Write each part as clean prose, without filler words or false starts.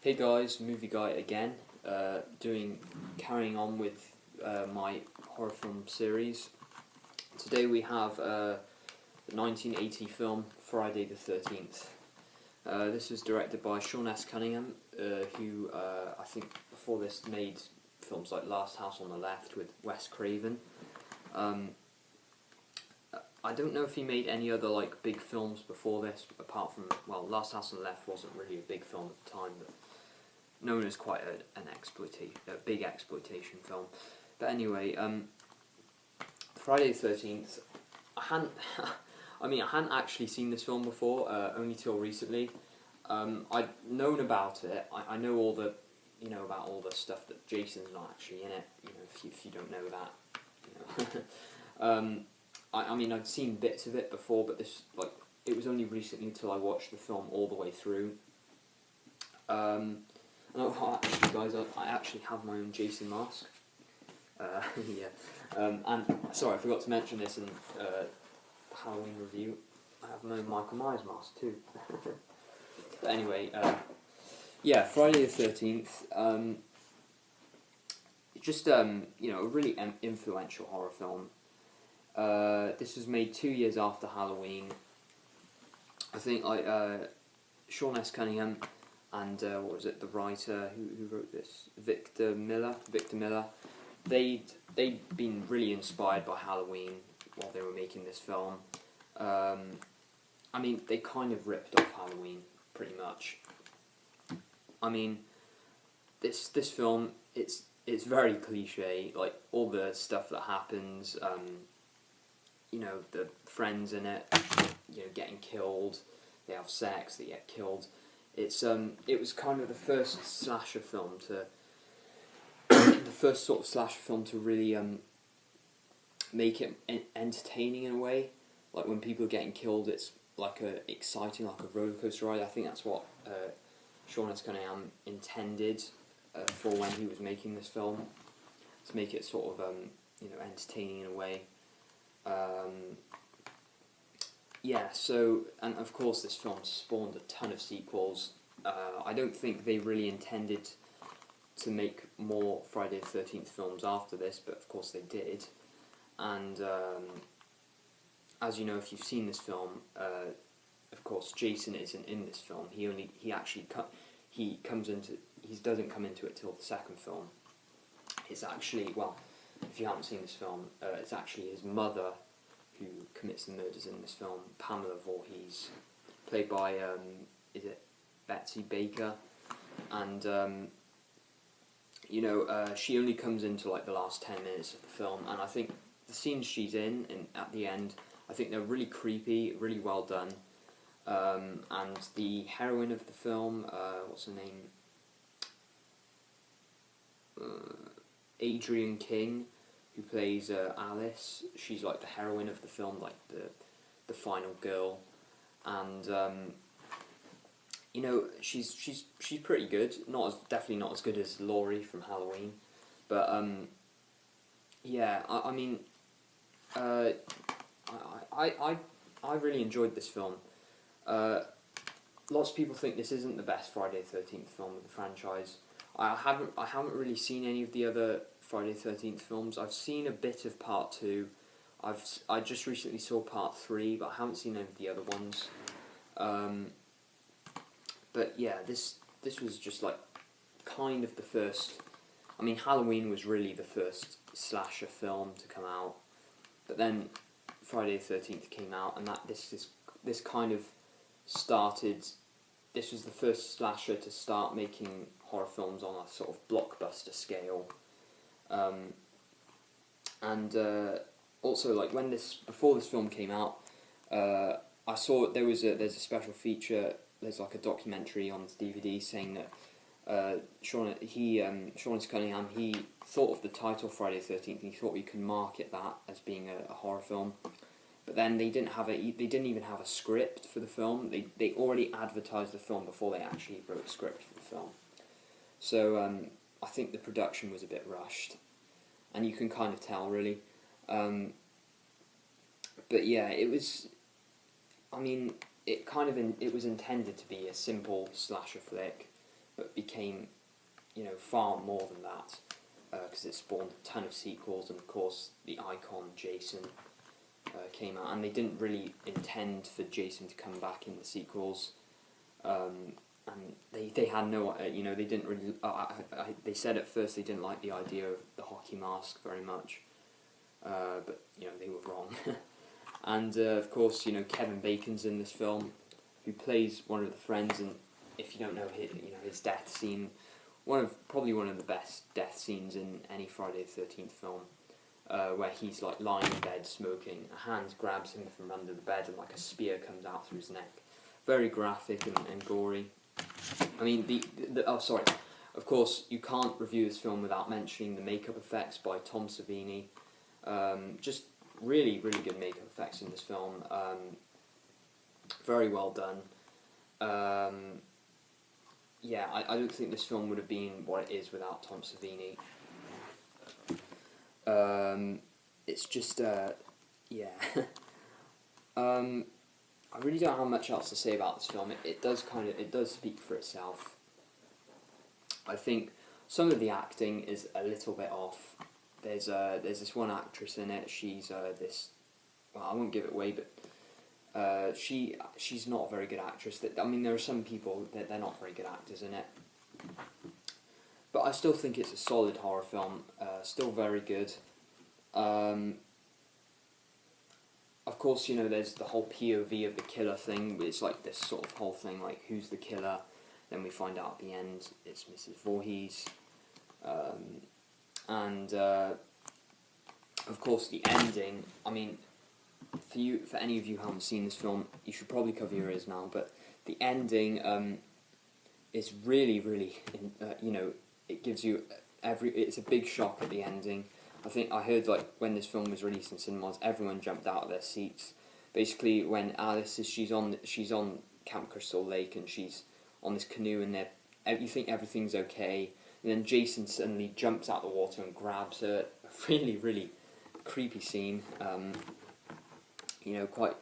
Hey guys, movie guy again, carrying on with my horror film series. Today we have the 1980 film Friday the 13th. This was directed by Sean S. Cunningham, who I think before this made films like Last House on the Left with Wes Craven. I don't know if he made any other big films before this, apart from, well, Last House on the Left wasn't really a big film at the time, but known as quite a big exploitation film. But anyway, Friday the 13th, I hadn't actually seen this film before, only till recently. I'd known about it. I know all the, about all the stuff that Jason's not actually in it. If you don't know that, I'd seen bits of it before, but it was only recently until I watched the film all the way through. And actually, guys, I actually have my own Jason mask. Yeah. And sorry, I forgot to mention this in the Halloween review. I have my own Michael Myers mask too. But anyway, yeah, Friday the 13th. Just a really influential horror film. This was made 2 years after Halloween. I think Sean S. Cunningham and the writer who wrote this, Victor Miller. They'd been really inspired by Halloween while they were making this film. They kind of ripped off Halloween pretty much. This film, it's very cliche. Like all the stuff that happens. The friends in it, getting killed. They have sex. They get killed. It was kind of the first slasher film to really make it entertaining in a way. Like when people are getting killed, it's exciting, like a roller coaster ride. I think that's what Sean S. Cunningham intended for when he was making this film, to make it sort of entertaining in a way. And of course this film spawned a ton of sequels. I don't think they really intended to make more Friday the 13th films after this, but of course they did. And as you know, if you've seen this film, of course Jason isn't in this film. He doesn't come into it till the second film. It's actually, well, if you haven't seen this film, it's actually his mother who commits the murders in this film, Pamela Voorhees, played by, is it Betsy Baker? And, she only comes into the last 10 minutes of the film, and I think the scenes she's in at the end, I think they're really creepy, really well done. And the heroine of the film, what's her name? Adrienne King, who plays Alice. She's the heroine of the film, the final girl, and she's pretty good. Definitely not as good as Laurie from Halloween, but yeah. I really enjoyed this film. Lots of people think this isn't the best Friday the 13th film of the franchise. I haven't really seen any of the other Friday the 13th films. I've seen a bit of Part 2. I just recently saw Part 3, but I haven't seen any of the other ones. But yeah, this was just kind of the first. Halloween was really the first slasher film to come out, but then Friday the 13th came out, and this kind of started. This was the first slasher to start making horror films on a sort of blockbuster scale. Also, before this film came out, I saw there's a special feature. There's a documentary on DVD saying that Sean S. Cunningham, he thought of the title Friday the 13th, and he thought we could market that as being a horror film. But then they didn't even have a script for the film. They already advertised the film before they actually wrote a script for the film. So I think the production was a bit rushed, and you can kind of tell, really. But yeah, it was. It was intended to be a simple slasher flick, but became, you know, far more than that, because it spawned a ton of sequels, and of course the icon Jason came out, and they didn't really intend for Jason to come back in the sequels, and they had no, you know, they didn't really, they said at first they didn't like the idea of the hockey mask very much, but, you know, they were wrong. And of course, you know, Kevin Bacon's in this film, who plays one of the friends, and if you don't know his death scene, probably one of the best death scenes in any Friday the 13th film, where he's like lying in bed smoking, a hand grabs him from under the bed, and like a spear comes out through his neck. Very graphic and gory. I mean, oh sorry, of course you can't review this film without mentioning the makeup effects by Tom Savini. Just really, really good makeup effects in this film. Very well done. Yeah, I don't think this film would have been what it is without Tom Savini. It's just, yeah. I really don't have much else to say about this film. It does speak for itself. I think some of the acting is a little bit off. There's this one actress in it. She's this. Well, I won't give it away, but she's not a very good actress. I mean, there are some people that they're not very good actors in it. But I still think it's a solid horror film. Still very good. Of course, you know, there's the whole POV of the killer thing. It's like this sort of whole thing, like, who's the killer? Then we find out at the end it's Mrs. Voorhees. And of course, the ending. I mean, for any of you who haven't seen this film, you should probably cover your ears now. But the ending is really, really, you know, it gives you it's a big shock at the ending. I think I heard, like, when this film was released in cinemas, everyone jumped out of their seats. Basically, when Alice she's on Camp Crystal Lake, and she's on this canoe, and you think everything's okay, and then Jason suddenly jumps out the water and grabs her. A really, really creepy scene. You know, quite.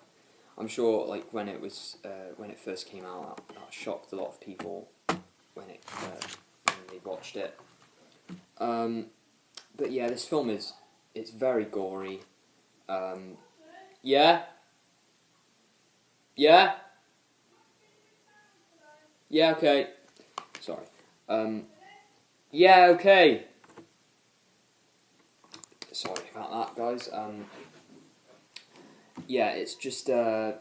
I'm sure, like, when it first came out, that shocked a lot of people when they watched it. But yeah, this film it's very gory. Yeah? Yeah? Yeah, okay. Sorry. Yeah, okay. Sorry about that, guys. Yeah, it's just, yeah.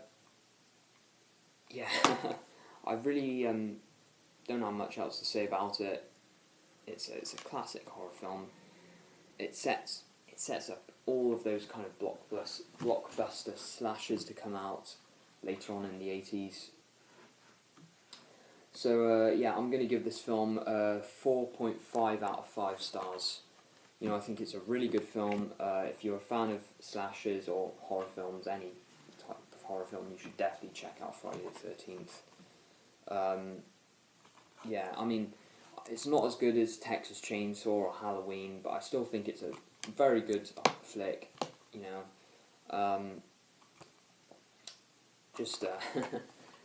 I really, don't have much else to say about it. It's a classic horror film. It sets up all of those kind of blockbuster slashers to come out later on in the 80s. So yeah, I'm going to give this film 4.5 out of 5 stars. You know, I think it's a really good film. If you're a fan of slashers or horror films, any type of horror film, you should definitely check out Friday the 13th. Yeah, I mean, it's not as good as Texas Chainsaw or Halloween, but I still think it's a very good flick, you know. Just,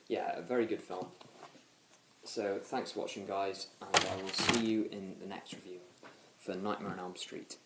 yeah, a very good film. So, thanks for watching, guys, and I will see you in the next review for Nightmare on Elm Street.